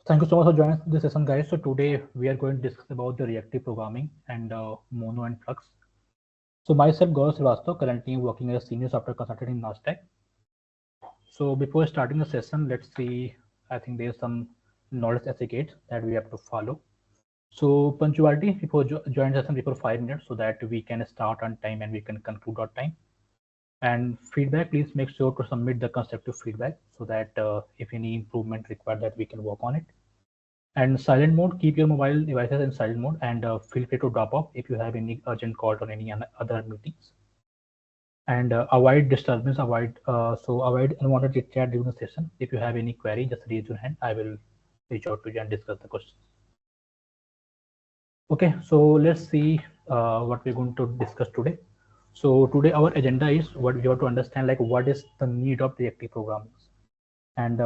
Thank you so much for joining this session, guys. So today we are going to discuss about the reactive programming and Mono and Flux. So myself, Gaurav Srivastav, currently working as a senior software consultant in NashKnolX. So before starting the session, let's see. I think there's some knowledge etiquette that we have to follow. So punctuality before join session before 5 minutes so that we can start on time and we can conclude on time. And feedback, please make sure to submit the constructive feedback so that if any improvement required, that we can work on it. And silent mode, keep your mobile devices in silent mode and feel free to drop off if you have any urgent calls or any other meetings. And avoid disturbance, avoid unwanted chit chat during the session. If you have any query, just raise your hand. I will reach out to you and discuss the questions. Okay, so let's see what we're going to discuss today. So today our agenda is what we have to understand, like what is the need of reactive programming. And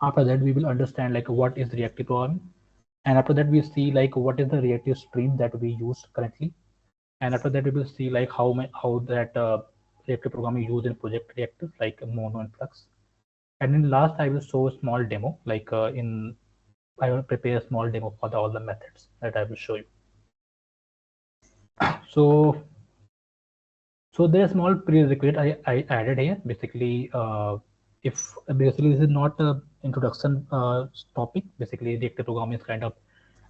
after that we will understand like what is reactive programming, and after that we see like what is the reactive stream that we use currently, and after that we will see like how that reactive programming used in project reactors like Mono and Flux. And in last I will show a small demo, like I will prepare a small demo for all the methods that I will show you. So there's a small prerequisite I added here. Basically, if basically this is not a introduction topic. Basically, reactive programming is kind of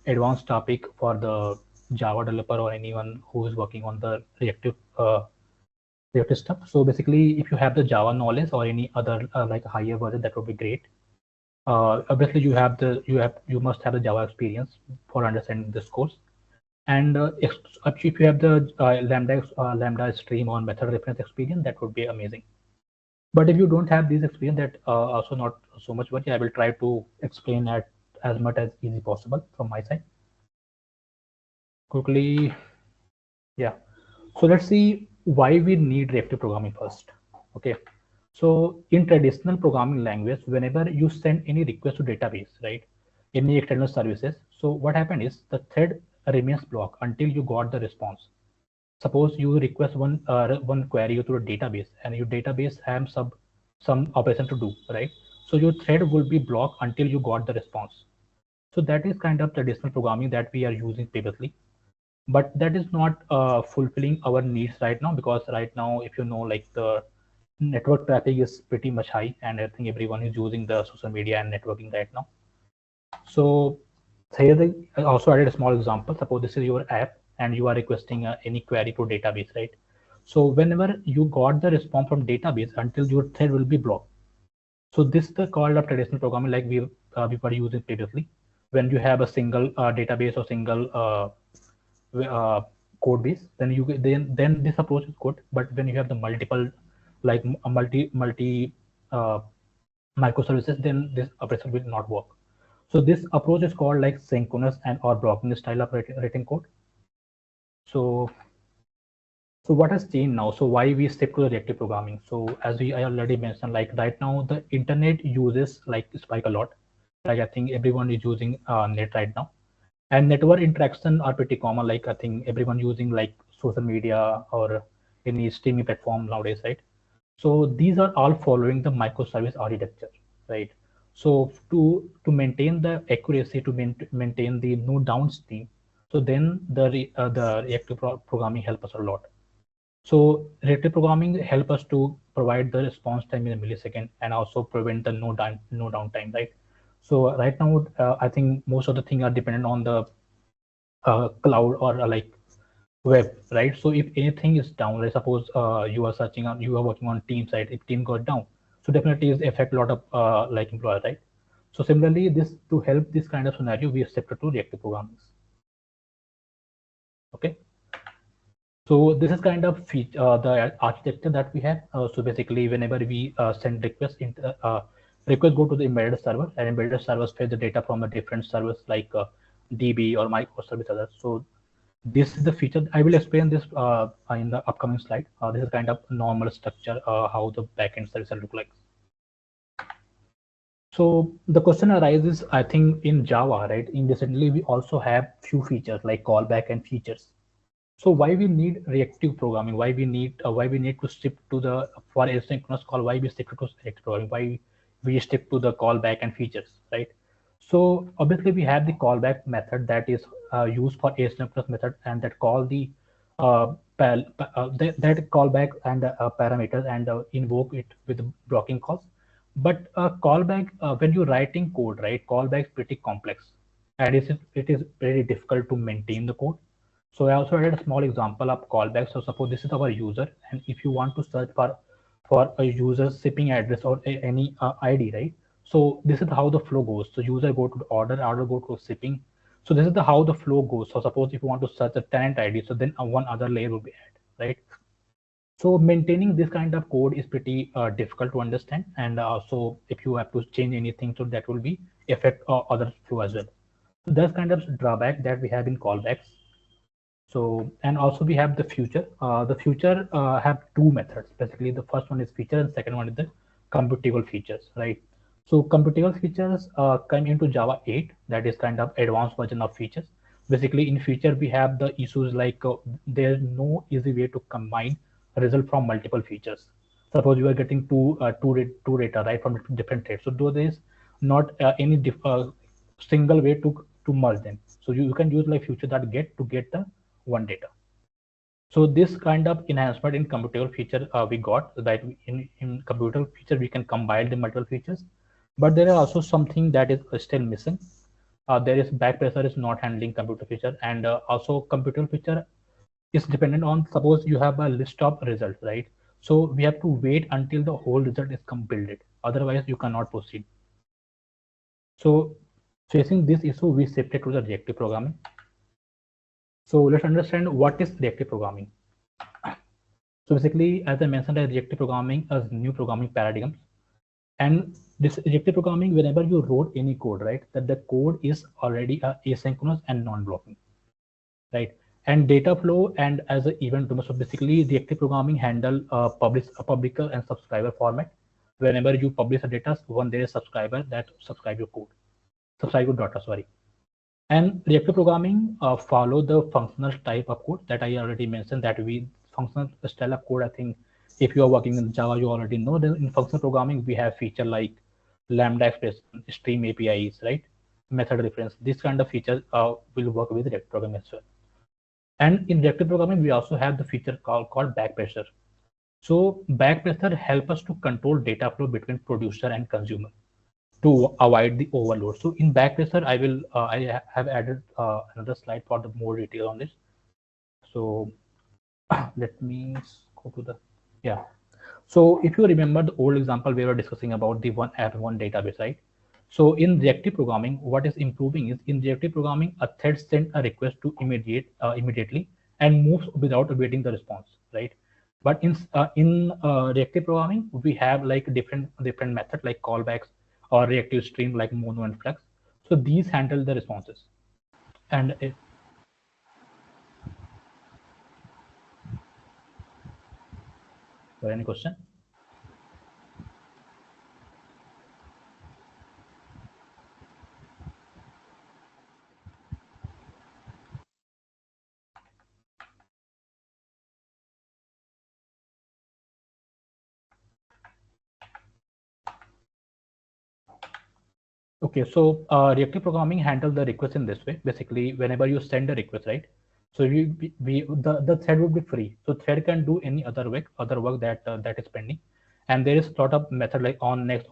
advanced topic for the Java developer or anyone who is working on the reactive stuff. So basically, if you have the Java knowledge or any other like higher version, that would be great. Obviously, you must have the Java experience for understanding this course. And if you have the lambda stream or method reference experience, that would be amazing. But if you don't have this experience, that also not so much worry. I will try to explain that as much as easy possible from my side. Quickly, yeah. So let's see why we need reactive programming first. Okay. So in traditional programming language, whenever you send any request to database, right, any external services, so what happened is the thread remains blocked until you got the response. Suppose you request one query to a database, and your database has some operation to do, right? So your thread will be blocked until you got the response. So that is kind of traditional programming that we are using previously, but that is not fulfilling our needs right now, because right now, if you know, like the network traffic is pretty much high, and I think everyone is using the social media and networking right now. So here I also added a small example. Suppose this is your app and you are requesting any query to database, right? So whenever you got the response from database, until your thread will be blocked. So this is the called of traditional programming, like we were using previously. When you have a single database or single code base, then then this approach is good. But when you have the multiple, like a multi uh, microservices, then this operation will not work. So this approach is called like synchronous and or blocking style of writing code. So what has changed now? So why we stick to the reactive programming? So as I already mentioned, like right now the internet uses like spike a lot. Like I think everyone is using net right now, and network interaction are pretty common. Like I think everyone using like social media or any streaming platform nowadays, right? So these are all following the microservice architecture, right? So to maintain the accuracy, to maintain the no downstream, so then the reactive programming help us a lot. So reactive programming help us to provide the response time in a millisecond and also prevent the no downtime, right? So right now, I think most of the things are dependent on the cloud or like web, right? So if anything is down, like suppose you are working on team side, if team got down, so definitely it affect a lot of like employees, right? So similarly, this to help this kind of scenario, we have shifted to reactive programming. Okay. So this is kind of the architecture that we have. So basically, whenever we send requests, requests go to the embedded server, and embedded servers fetch the data from a different servers like DB or microservice others. So this is the feature. I will explain this in the upcoming slide. This is kind of normal structure, how the backend service look like. So the question arises, I think in Java, right? In recently, we also have few features like callback and features. So why we need reactive programming? Why we need to stick to the for asynchronous call? Why we stick to reactive programming? Why we stick to the callback and features, right? So obviously we have the callback method that is used for asynchronous method, and that call the that callback and parameters and invoke it with blocking calls. But callback, when you're writing code, right, callback is pretty complex, and it is very difficult to maintain the code. So I also added a small example of callback. So suppose this is our user, and if you want to search for a user's shipping address or any ID, right? So this is how the flow goes. So user go to the order go to shipping. So this is the how the flow goes. So suppose if you want to search a tenant ID, so then one other layer will be added, right? So maintaining this kind of code is pretty difficult to understand, and also if you have to change anything, so that will be affect other flow as well. So that's kind of drawback that we have in callbacks. So, and also we have the future. The future have two methods. Basically, the first one is feature, and second one is the computable features, right? So computable features come into Java 8. That is kind of advanced version of features. Basically, in feature we have the issues like there's no easy way to combine a result from multiple features. Suppose you are getting two data, right, from different threads. So though there is not any single way to merge them. So you can use like future that get to get the one data. So this kind of enhancement in computable feature we got that in computable feature we can combine the multiple features, but there are also something that is still missing. There is backpressor is not handling computer feature, and also computer feature is dependent on, suppose you have a list of results, right? So we have to wait until the whole result is completed, otherwise you cannot proceed. So facing this issue, we shifted to the reactive programming. So let's understand what is reactive programming. So basically, as I mentioned, reactive programming is new programming paradigms. And this reactive programming, whenever you wrote any code, right, that the code is already asynchronous and non-blocking, right? And data flow and as an event domain. So basically, reactive programming handle publisher and subscriber format. Whenever you publish a data, one there is subscriber that subscribe your code, subscribe your data, sorry. And reactive programming follow the functional type of code that I already mentioned, that we functional style of code. I think if you are working in Java, you already know that in functional programming, we have feature like Lambda expression, stream APIs, right? Method reference. This kind of features will work with reactive programming as well. And in reactive programming, we also have the feature called backpressure. So backpressure help us to control data flow between producer and consumer to avoid the overload. So in backpressure, I have added another slide for the more detail on this. So let me go to the, yeah. So if you remember the old example, we were discussing about the one app, one database, right? So in reactive programming, what is improving is in reactive programming, a thread sends a request to immediately and moves without awaiting the response, right? But in reactive programming, we have like different methods like callbacks or reactive stream like Mono and Flux. So these handle the responses. And any question? Okay, so reactive programming handle the request in this way. Basically, whenever you send a request, right? So the thread will be free. So thread can do any other work that is pending. And there is a lot of method like on next,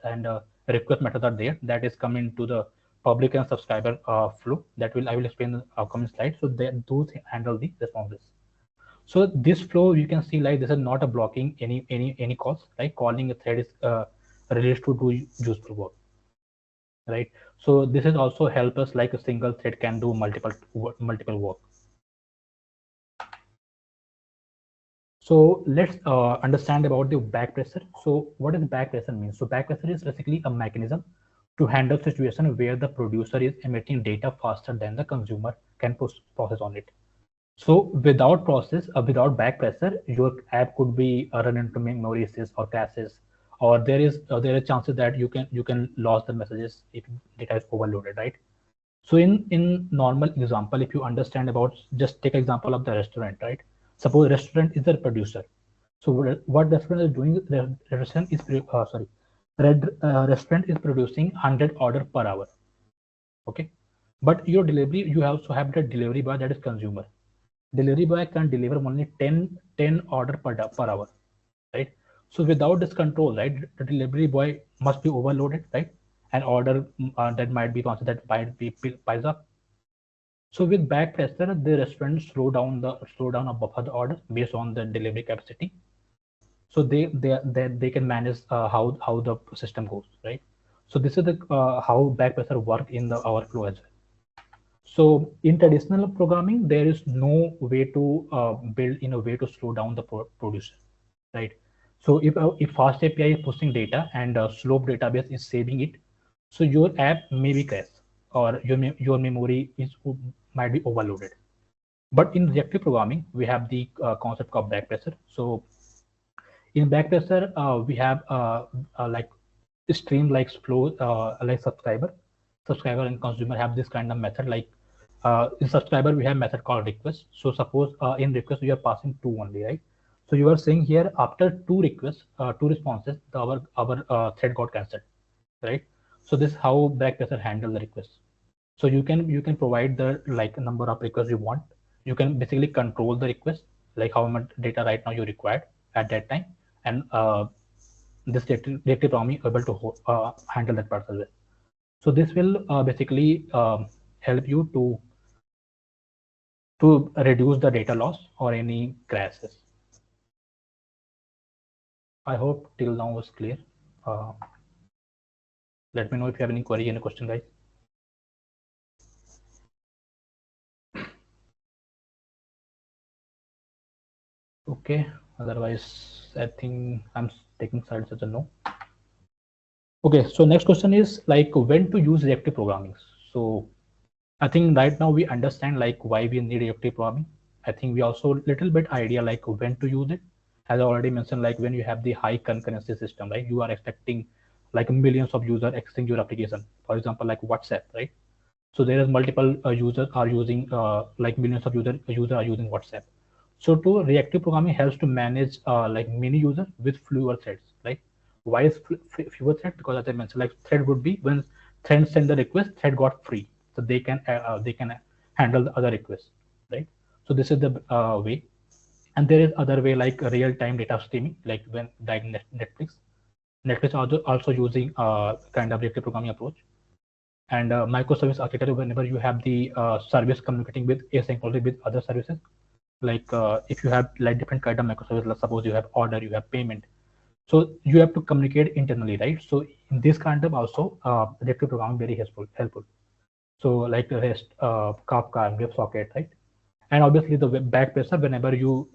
and request method are there that is coming to the public and subscriber flow. That will I will explain in the upcoming slide. So those handle the responses. So this flow you can see like this is not a blocking any calls. Like calling a thread is released to do useful work, right? So this is also help us like a single thread can do multiple work. So let's understand about the backpressor. So what does backpressor mean? So backpressor is basically a mechanism to handle situation where the producer is emitting data faster than the consumer can process on it. So without backpressor, your app could be run into memory or caches, or there are chances that you can lose the messages if data is overloaded, right? So in normal example, if you understand about, just take example of the restaurant, right? Suppose restaurant is the producer. So what restaurant is doing? The restaurant is restaurant is producing 100 order per hour. Okay, but your delivery, you also have the delivery boy, that is consumer. Delivery boy can deliver only 10 order per hour, right? So without this control, right, the delivery boy must be overloaded, right? And order that might be considered, that might be piles up. So with back pressure, the restaurant slow down or buffer the order based on the delivery capacity. So they can manage how the system goes, right? So this is the how back pressure work in the our flow as well. So in traditional programming, there is no way to build in a way to slow down the producer, right? So if fast API is pushing data and slope database is saving it, so your app may be crash, or your memory is might be overloaded. But in reactive programming, we have the concept of back pressure. So in back pressure, we have like stream like flow, like subscriber and consumer have this kind of method. Like in subscriber, we have method called request. So suppose in request we are passing two only, right? So you are saying here after two requests, two responses, our thread got cancelled, right? So this is how back pressure handle the request. So you can provide the like number of requests you want. You can basically control the request, like how much data right now you required at that time, and this data programming able to handle that part as well. So this will basically help you to reduce the data loss or any crashes. I hope till now was clear. uh, Let me know if you have any query, any question, guys. Okay, otherwise I think I'm taking sides as a no. Okay, so next question is like when to use reactive programming. So I think right now we understand like why we need reactive programming. I think we also little bit idea like when to use it. As I already mentioned, like when you have the high concurrency system, right? You are expecting like millions of users accessing your application. For example, like WhatsApp, right? So there is multiple users are using like millions of users are using WhatsApp. So to reactive programming helps to manage like many users with fewer threads, right? Why is fewer threads? Because as I mentioned, like thread would be when thread send the request, thread got free, so they can handle the other requests, right? So this is the way. And there is other way like real-time data streaming, like when like Netflix also using kind of reactive programming approach. And microservice architecture, whenever you have the service communicating with asynchronously with other services, like if you have like different kind of microservice, let's suppose you have order, you have payment, so you have to communicate internally, right? So in this kind of also reactive programming very helpful. So like REST, Kafka, and WebSocket, right? And obviously the back pressure, whenever you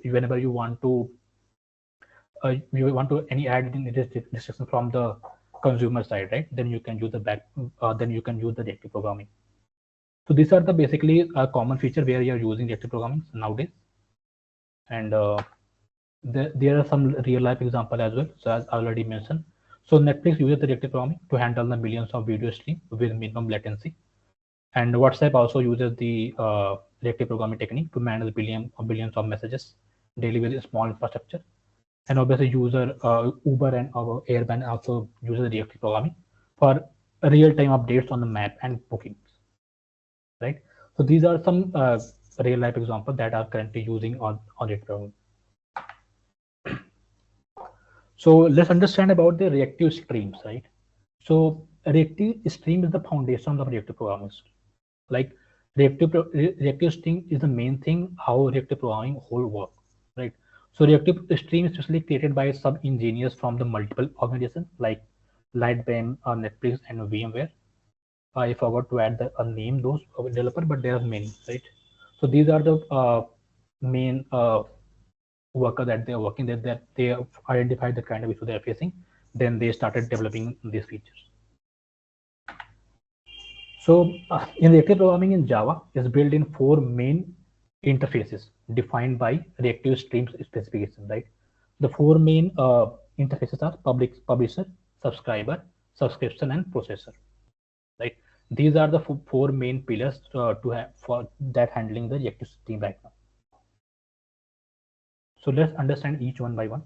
want to any add in restriction from the consumer side, right? Then you can use the reactive programming. So these are the basically a common feature where you are using reactive programming nowadays. And there are some real life example as well. So as I already mentioned, so Netflix uses the reactive programming to handle the millions of video stream with minimum latency. And WhatsApp also uses the reactive programming technique to manage billions of messages daily with a small infrastructure. And obviously user Uber and our Airbnb also uses reactive programming for real-time updates on the map and bookings, right? So these are some real life examples that are currently using on it. So let's understand about the reactive streams, right? So reactive stream is the foundation of reactive programming. Like reactive stream is the main thing how reactive programming whole work, right? So reactive stream is especially created by some engineers from the multiple organizations like Lightbeam, Netflix, and VMware. I forgot to add a name those developer, but there are many, right? So these are the main worker that they are working, that they have identified the kind of issue they are facing. Then they started developing these features. So in reactive programming in Java is built in four main interfaces defined by reactive streams specification, right? The four main interfaces are publisher, subscriber, subscription, and processor, right? These are the four main pillars to have for that handling the reactive stream right now. So let's understand each one by one.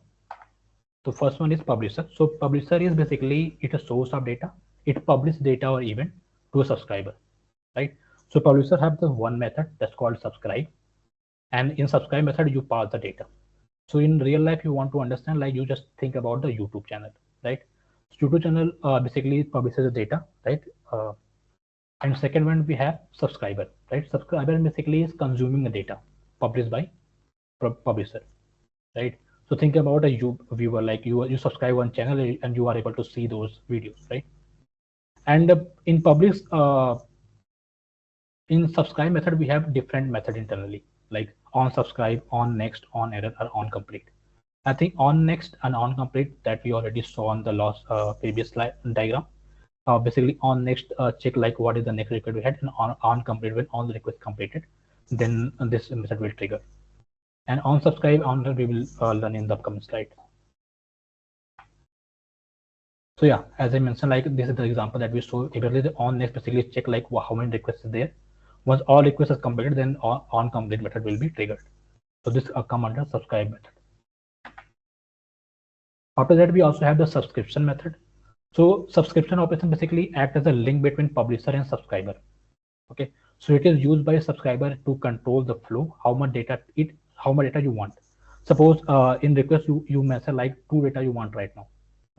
So first one is publisher. So publisher is basically it a source of data. It publishes data or event to a subscriber. right? So publisher have the one method that's called subscribe, and in subscribe method you pass the data. So in real life, you want to understand, like you just think about the YouTube channel, right? So YouTube channel basically publishes the data, right? And second one we have subscriber, right? Subscriber basically is consuming the data published by publisher, right? So think about a viewer, like you subscribe one channel and you are able to see those videos, right? And in publish in subscribe method we have different method internally, like on subscribe, on next, on error, or on complete. I think on next and on complete that we already saw on the last previous slide diagram. Basically on next check like what is the next request we had, and on complete, when all the requests completed, then this method will trigger. And on subscribe on we will learn in the upcoming slide. So yeah, as I mentioned, like this is the example that we saw. Immediately the on next basically check like how many requests is there. Once all requests are completed, then on complete method will be triggered. So this come under subscribe method. After that, we also have the subscription method. So subscription operation basically act as a link between publisher and subscriber. Okay, so it is used by a subscriber to control the flow, how much data you want. Suppose in request you mention like 2 data you want right now,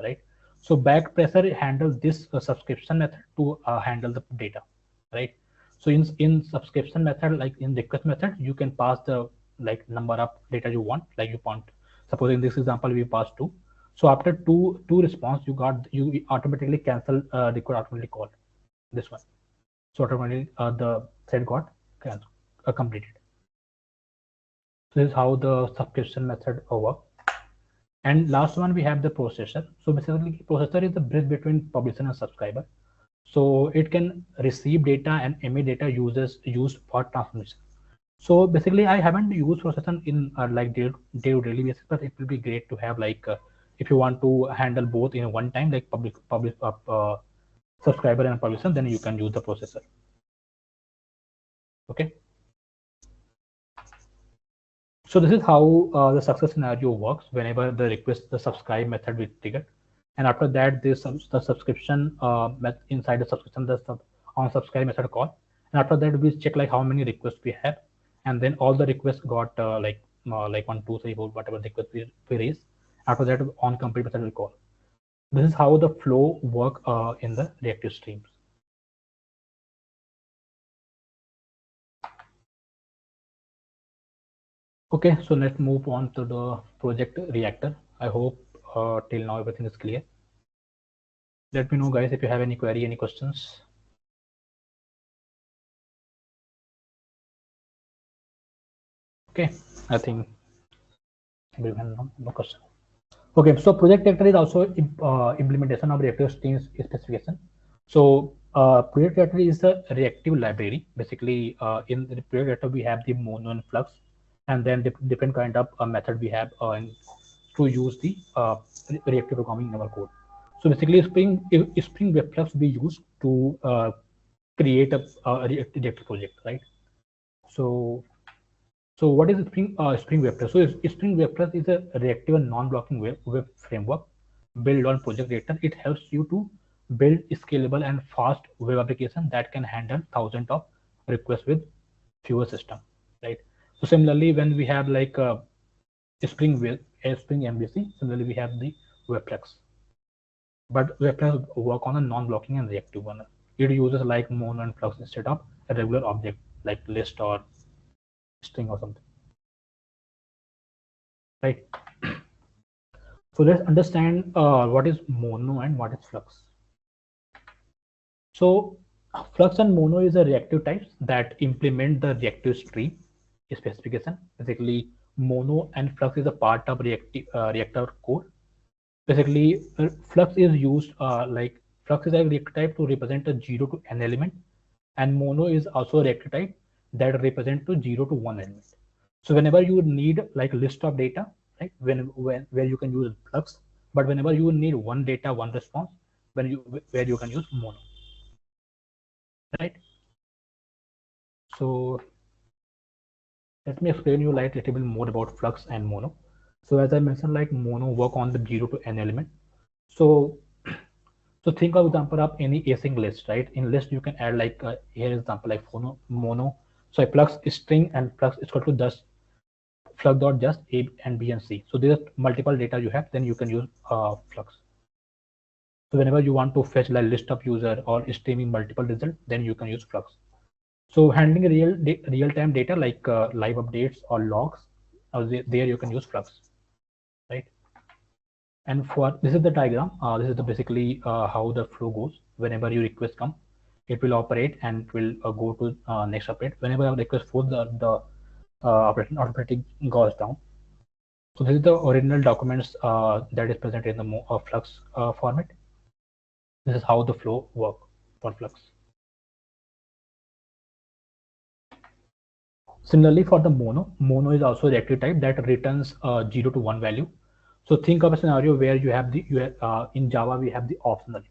right? So back pressure handles this subscription method to handle the data, right? So in subscription method, like in request method, you can pass the like number of data you want, like you want. Suppose in this example we pass 2. So after two response, you automatically cancel request automatically called this one. So automatically the thread got completed. So this is how the subscription method works. And last one we have the processor. So basically processor is the bridge between publisher and subscriber. So it can receive data and emit data used for transformation. So basically I haven't used processor in like daily basis, but it will be great to have like if you want to handle both in one time, like public subscriber and publisher, then you can use the processor. Okay. So this is how the success scenario works whenever the subscribe method will trigger, and after that the subscription inside the subscription on subscribe method call, and after that we check like how many requests we have, and then all the requests got like 1 2 3 4 whatever request we raise. After that on complete method will call. This is how the flow work in the reactive streams. Okay, so let's move on to the project reactor. I hope till now everything is clear. Let me know guys if you have any query, any questions. Okay, I think everyone no question. Okay, so project reactor is also implementation of reactive streams specification. So project reactor is a reactive library. Basically in the project reactor we have the Mono and Flux, and then different kind of method we have to use the reactive programming in our code. So basically Spring Web Flux we use to create a reactive project, right? So what is Spring Web Flux? So Spring Web Flux is a reactive and non-blocking web framework built on Project Reactor. It helps you to build scalable and fast web application that can handle thousands of requests with fewer system, right? So similarly, when we have like Spring MVC, similarly we have the Web Flux. But Web Flux work on a non-blocking and reactive one. It uses like Mono and Flux instead of a regular object like list or string or something, right? So let's understand what is Mono and what is Flux. So Flux and Mono is a reactive types that implement the reactive stream specification. Basically, Mono and Flux is a part of reactor code. Basically, Flux is used like Flux is a reactive type to represent a 0 to n element, and Mono is also a reactive type that represent to 0 to 1 element. So whenever you need like list of data, right, where you can use Flux, but whenever you need one data, one response, where you can use Mono, right? So let me explain you like a little bit more about Flux and Mono. So as I mentioned, like Mono work on the 0 to n element. So So think of example of any async list, right? In list you can add like here is example like mono. So I flux string and flux is equal to just flux dot just a and b and c. So there's multiple data you have, then you can use flux. So whenever you want to fetch like list of user or streaming multiple results, then you can use flux. So handling real time data like live updates or logs, there you can use flux, right? And for this is the diagram. This is the basically how the flow goes. Whenever your request come, it will operate and it will go to next update. Whenever a request for the operating goes down. So this is the original documents that is present in the Flux format. This is how the flow work for Flux. Similarly, for the mono is also a reactive type that returns 0 to 1 value. So think of a scenario where you have the in Java we have the optional,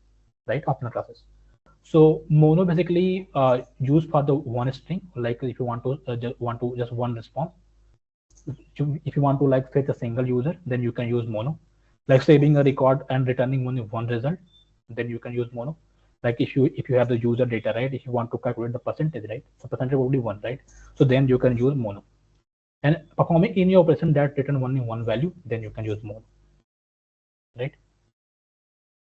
right? Optional classes. So mono basically used for the one string, like if you want to just one response. If you want to like fetch a single user, then you can use mono. Like saving a record and returning only one result, then you can use mono. Like if you have the user data, right? If you want to calculate the percentage, right? So percentage will be one, right? So then you can use mono. And performing any operation that return only one value, then you can use mono, right?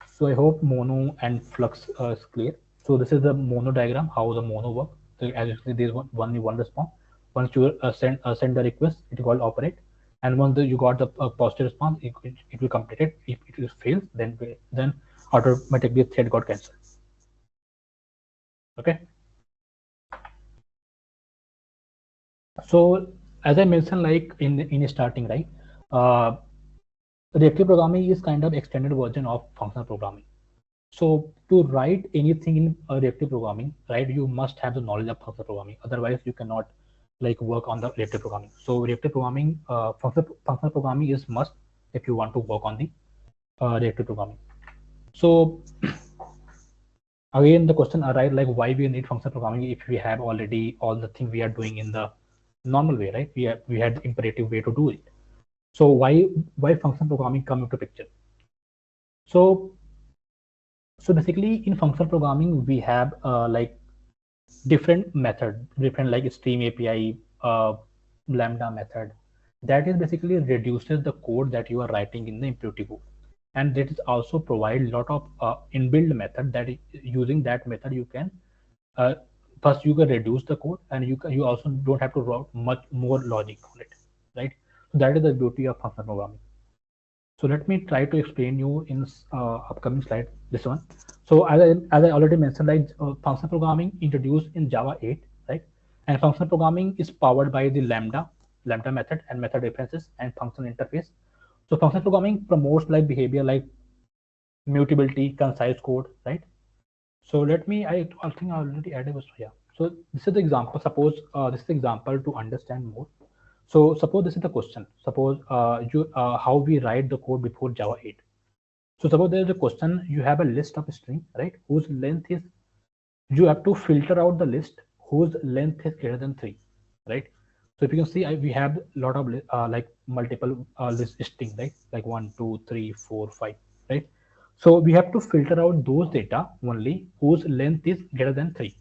So I hope mono and flux is clear. So this is the mono diagram, how the mono work. So as you see, there's only one response. Once you send the request, it will operate. And once you got the positive response, it will complete it. If it fails, then automatically thread got cancelled. Okay. So as I mentioned, like in starting, right? Reactive programming is kind of extended version of functional programming. So to write anything in reactive programming, right, you must have the knowledge of functional programming. Otherwise, you cannot like work on the reactive programming. So reactive programming, functional programming is must if you want to work on the reactive programming. So again, the question arises like why we need functional programming if we have already all the things we are doing in the normal way, right? We had the imperative way to do it. So why functional programming come into picture? So basically in functional programming we have like different method, different like stream API, lambda method, that is basically reduces the code that you are writing in the imperative code, and that is also provide lot of inbuilt method that using that method you can uh, first you can reduce the code, and you also don't have to write much more logic on it, right? So that is the beauty of functional programming. So let me try to explain you in upcoming slide, this one. So as I already mentioned, like functional programming introduced in Java 8, right? And functional programming is powered by the lambda method and method references and function interface. So functional programming promotes like behavior like mutability, concise code, right? So let me, I think I already added was here. So this is the example. Suppose this is the example to understand more. So suppose this is the question. Suppose how we write the code before Java 8. So suppose there is a question. You have a list of string, right? Whose length is, you have to filter out the list whose length is greater than 3, right? So if you can see, we have a lot of like multiple list string, right? Like 1, 2, 3, 4, 5, right? So we have to filter out those data only whose length is greater than 3.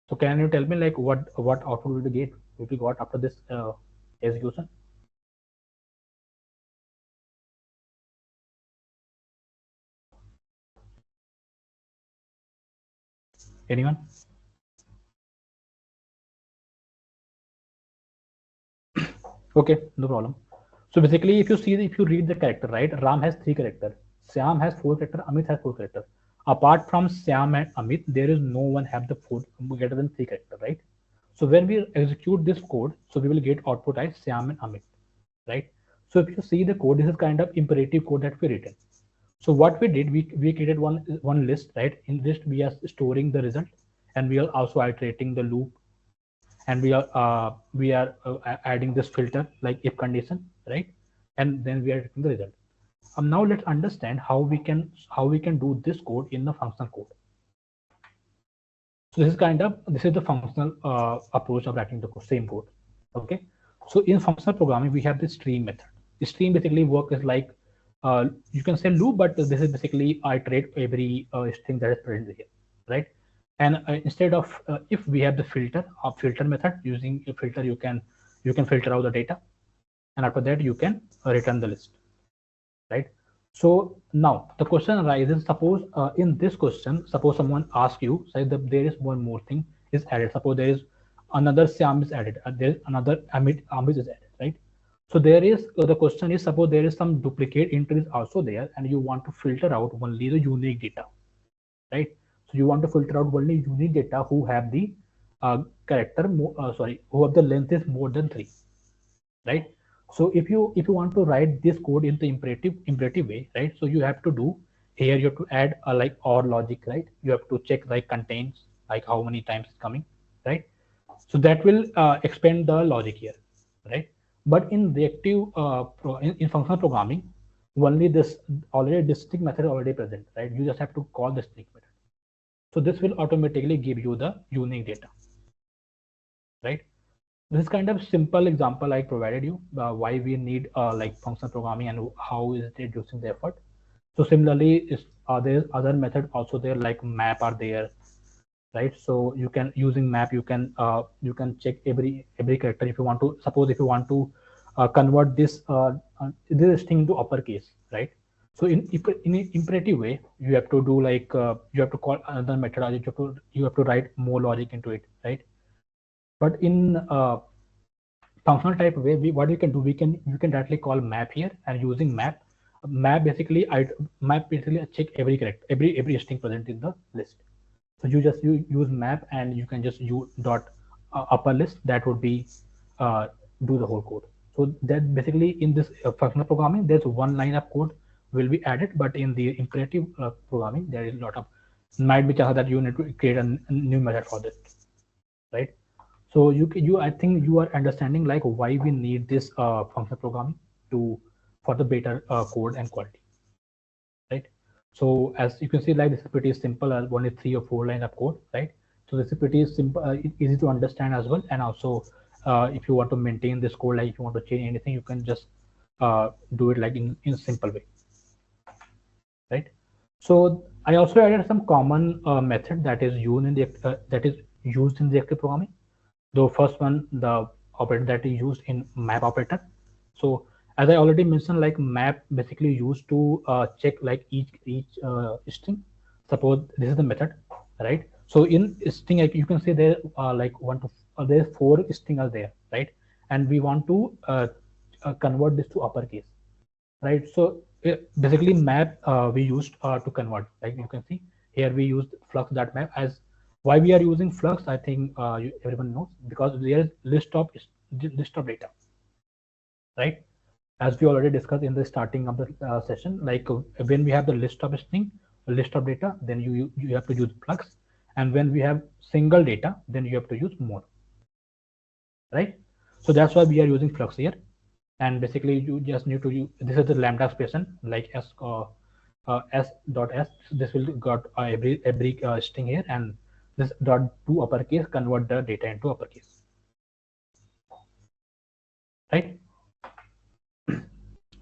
So can you tell me like what output will we get if we got after this execution? Anyone? Okay, no problem. So basically, if you read the character, right? Ram has 3 characters. Syam has 4 characters. Amit has 4 characters. Apart from Syam and Amit, there is no one have the 4 greater than 3 characters, right? So when we execute this code, so we will get output as Syam and Amit, right? So if you see the code, this is kind of imperative code that we written. So what we did, we created one list, right? In list we are storing the result, and we are also iterating the loop, and we are adding this filter like if condition, right? And then we are getting the result. Now let's understand how we can do this code in the functional code. So this is the functional approach of writing the same code. Okay. So in functional programming we have the stream method. The stream basically work is like you can say loop, but this is basically iterate every string that is present here, right? And instead of if we have the filter method, using a filter you can filter out the data, and after that you can return the list, right? So now the question arises, suppose in this question, suppose someone asks you, say that there is one more thing is added, suppose there is another Siam is added, there is another Amit is added, right? So there is the question is, suppose there is some duplicate entries also there, and you want to filter out only the unique data, right? So you want to filter out only unique data who have the character, who have the length is more than 3, right? So if you want to write this code in the imperative way, right? So you have to do here, you have to add a like or logic, right? You have to check like contains, like how many times it's coming, right? So that will expand the logic here, right? But in reactive in functional programming, only this already distinct method already present, right? You just have to call the distinct method. So this will automatically give you the unique data, right? This is kind of simple example I provided you, why we need like functional programming and how is it reducing the effort. So similarly, there's other method also there, like map are there, right? So you can, using map, you can check every character. If you want to, suppose if you want to convert this thing into uppercase, right? So in an imperative way, you have to do like you have to call another method, or you have to write more logic into it, right? But in functional type way, what we can do, you can directly call map here, and using map basically check every character, every string present in the list. So you use map, and you can just use dot upper list, that would be do the whole code. So that basically in this functional programming, there's one line of code will be added, but in the imperative programming, there is a lot of, might be chances that you need to create a new method for this, right? So I think you are understanding like why we need this functional programming for the better code and quality, right? So as you can see, like this is pretty simple, only 3 or 4 line of code, right? So this is pretty simple, easy to understand as well. And also if you want to maintain this code, like if you want to change anything, you can just do it like in simple way, right? So I also added some common method that is used in the reactive programming. The first one, the operator that is used in map operator. So as I already mentioned, like map basically used to check like each string. Suppose this is the method, right? So in string, like you can say there like there's 4 string are there, right? And we want to convert this to uppercase, right? So basically map we used to convert, like you can see here we used flux.map. As why we are using flux, I think everyone knows, because there is list of data, right? As we already discussed in the starting of the session, like when we have the list of string, list of data, then you have to use flux, and when we have single data, then you have to use mono, right? So that's why we are using flux here. And basically you just need to use, this is the lambda expression, like s dot s, this will got every string here, and this dot to uppercase convert the data into uppercase, right?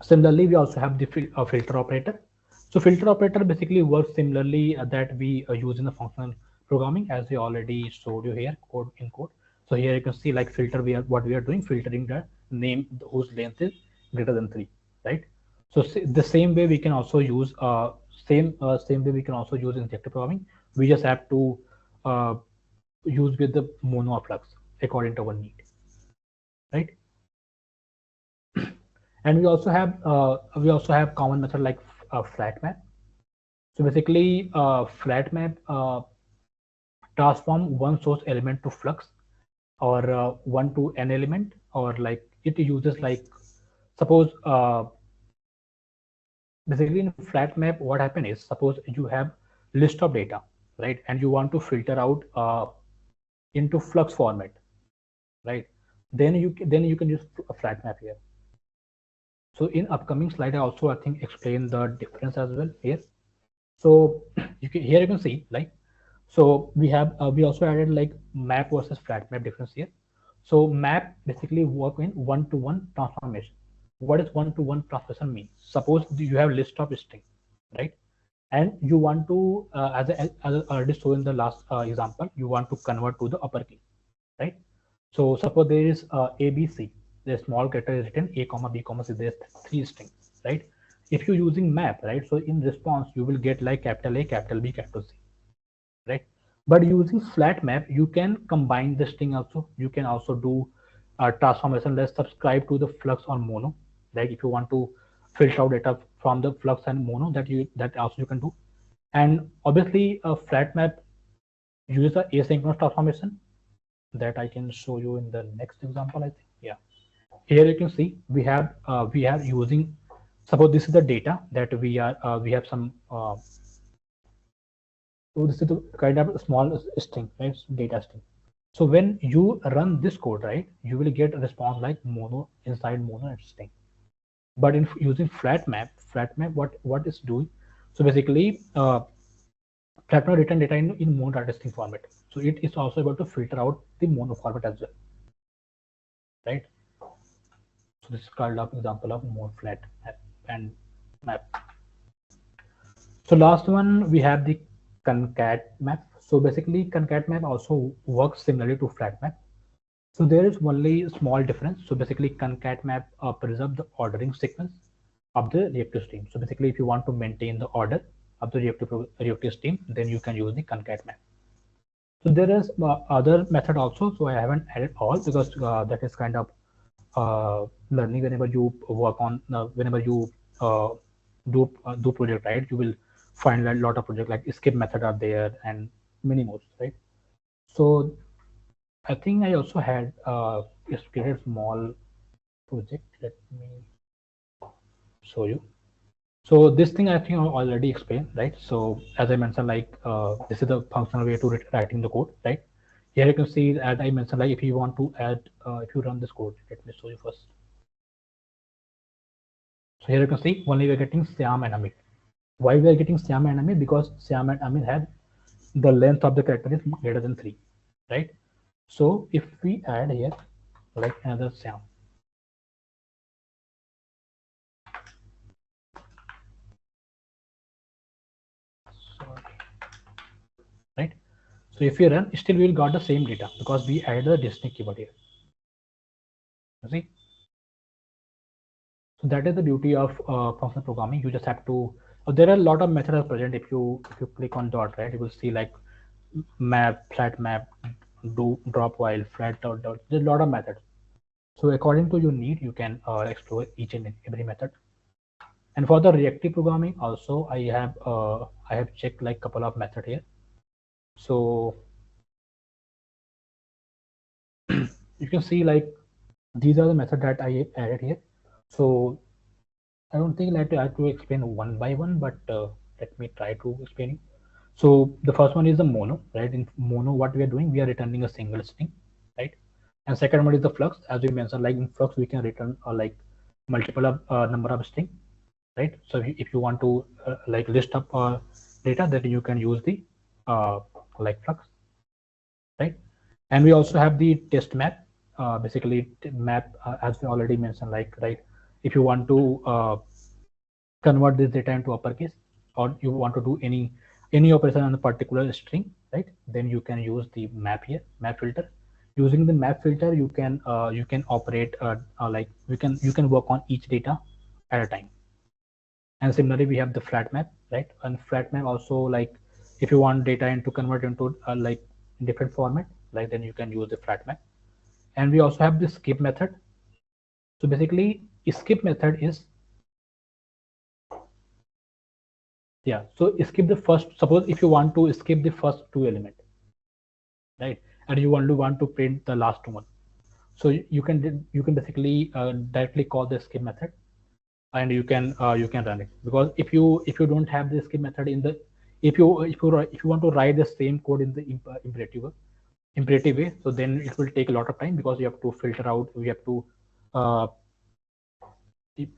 Similarly, we also have the filter operator. So filter operator basically works similarly that we use in the functional programming, as we already showed you here in code. So here you can see like filter, what we are doing, filtering the name whose length is greater than 3, right? So the same way we can also use same way we can also use in reactive programming. We just have to use with the mono or flux according to our need, right? And we also have common method like flat map. So basically flat map transform one source element to flux, or one to n element, or like it uses like, suppose basically in flat map what happen is, suppose you have list of data, right? And you want to filter out into flux format, right? Then you can use a flat map here. So in upcoming slide, I think explain the difference as well here. So here you can see like, so we also added like map versus flat map difference here. So map basically work in one-to-one transformation. what does one-to-one transformation mean? Suppose you have list of string, right? And you want to, as I already shown in the last example, you want to convert to the uppercase, right? So suppose there is ABC, the small character is written A comma B comma C, there's three strings, right? If you're using map, right? So in response, you will get like capital A, capital B, capital C, right? But using flat map, you can combine the string also. You can also do a transformation. Let's subscribe to the flux or mono. Like if you want to filter out data from the flux and mono, that also you can do. And obviously, a flat map uses a asynchronous transformation that I can show you in the next example. I think, yeah. Here you can see we are using. Suppose this is the data that we have some. So this is the kind of small string, right? Data string. So when you run this code, right, you will get a response like mono inside mono and string. But in using flat map, what is doing? So basically, flat map return data in mono data string format. So it is also able to filter out the mono format as well, right? So this is called an example of mono flat map and map. So last one we have the concat map. So basically, concat map also works similarly to flat map. So there is only a small difference. So basically, concat map preserve the ordering sequence of the reactive stream. So basically, if you want to maintain the order of the reactive stream, then you can use the concat map. So there is other method also. So I haven't added all because that is kind of learning. Whenever you work on, whenever you do project, right, you will find a lot of project like escape method are there and many more, right? So I think I also had created a small project. Let me show you. So this thing I think I already explained, right? So as I mentioned, like this is the functional way to writing the code, right? Here you can see, as I mentioned, like if you want to add, if you run this code, let me show you first. So here you can see only we're getting Syam and Amit. Why we are getting Syam and Amit? Because Syam and Amit have the length of the character is greater than 3, right? So if we add here like another Syam, sorry, right? So if we run, still we will got the same data because we added the dictionary keyword here. You see? So that is the beauty of functional programming. You just have to. There are a lot of methods present. If you click on dot, right, you will see like map, flat map, do drop while, flat dot dot. There's a lot of methods. So according to your need, you can explore each and every method. And for the reactive programming, also I have checked like couple of method here. So you can see like these are the method that I added here. So I don't think that I have to explain one by one, but let me try to explain you. So the first one is the mono, right? In mono, what we are doing, we are returning a single string, right? And second one is the flux, as we mentioned, like in flux, we can return like multiple of number of string, right? So if you want to like list up data, then you can use the like flux, right? And we also have the test map, basically map as we already mentioned, like right, if you want to convert this data into uppercase or you want to do any operation on a particular string, right, then you can use the map here, map filter. Using the map filter, you can operate like you can work on each data at a time. And similarly, we have the flat map, right? And flat map also, like if you want data into convert into like different format, like then you can use the flat map. And we also have the skip method. So basically, skip method is, yeah, so skip the first. Suppose if you want to skip the first two element, right, and you want to print the last one, so you can basically directly call the skip method, and you can run it. Because if you don't have the skip method in the, if you want to write the same code in the imperative way, so then it will take a lot of time because you have to filter out, you have to uh,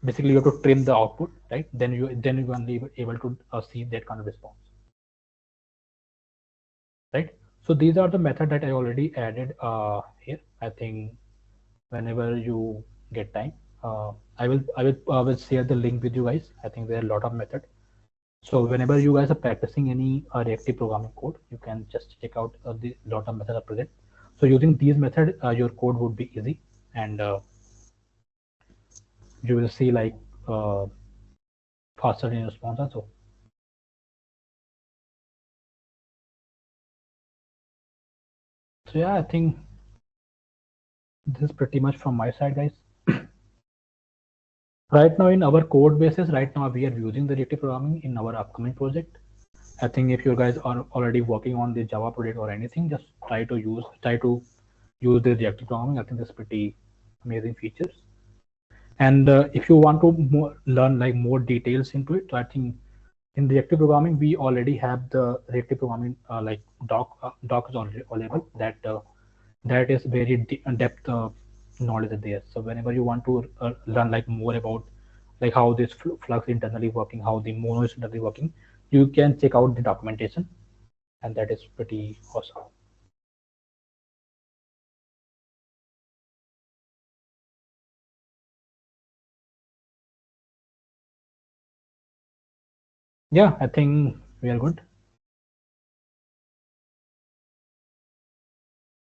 basically you have to trim the output, right? Then you will be able to see that kind of response, right? So these are the method that I already added here. I think whenever you get time, I will share the link with you guys. I think there are a lot of methods. So whenever you guys are practicing any reactive programming code, you can just check out the lot of methods are present. So using these methods, your code would be easy, and you will see like uh, faster in response also. So yeah, I think this is pretty much from my side, guys. Right now in our code bases, right now we are using the reactive programming in our upcoming project. I think if you guys are already working on the Java project or anything, just try to use the reactive programming. I think that's pretty amazing features. And if you want to learn like more details into it, so I think in reactive programming we already have the reactive programming like doc is already available. That is very depth knowledge there. So whenever you want to learn like more about like how this flux internally working, how the mono is internally working, you can check out the documentation, and that is pretty awesome. Yeah, I think we are good.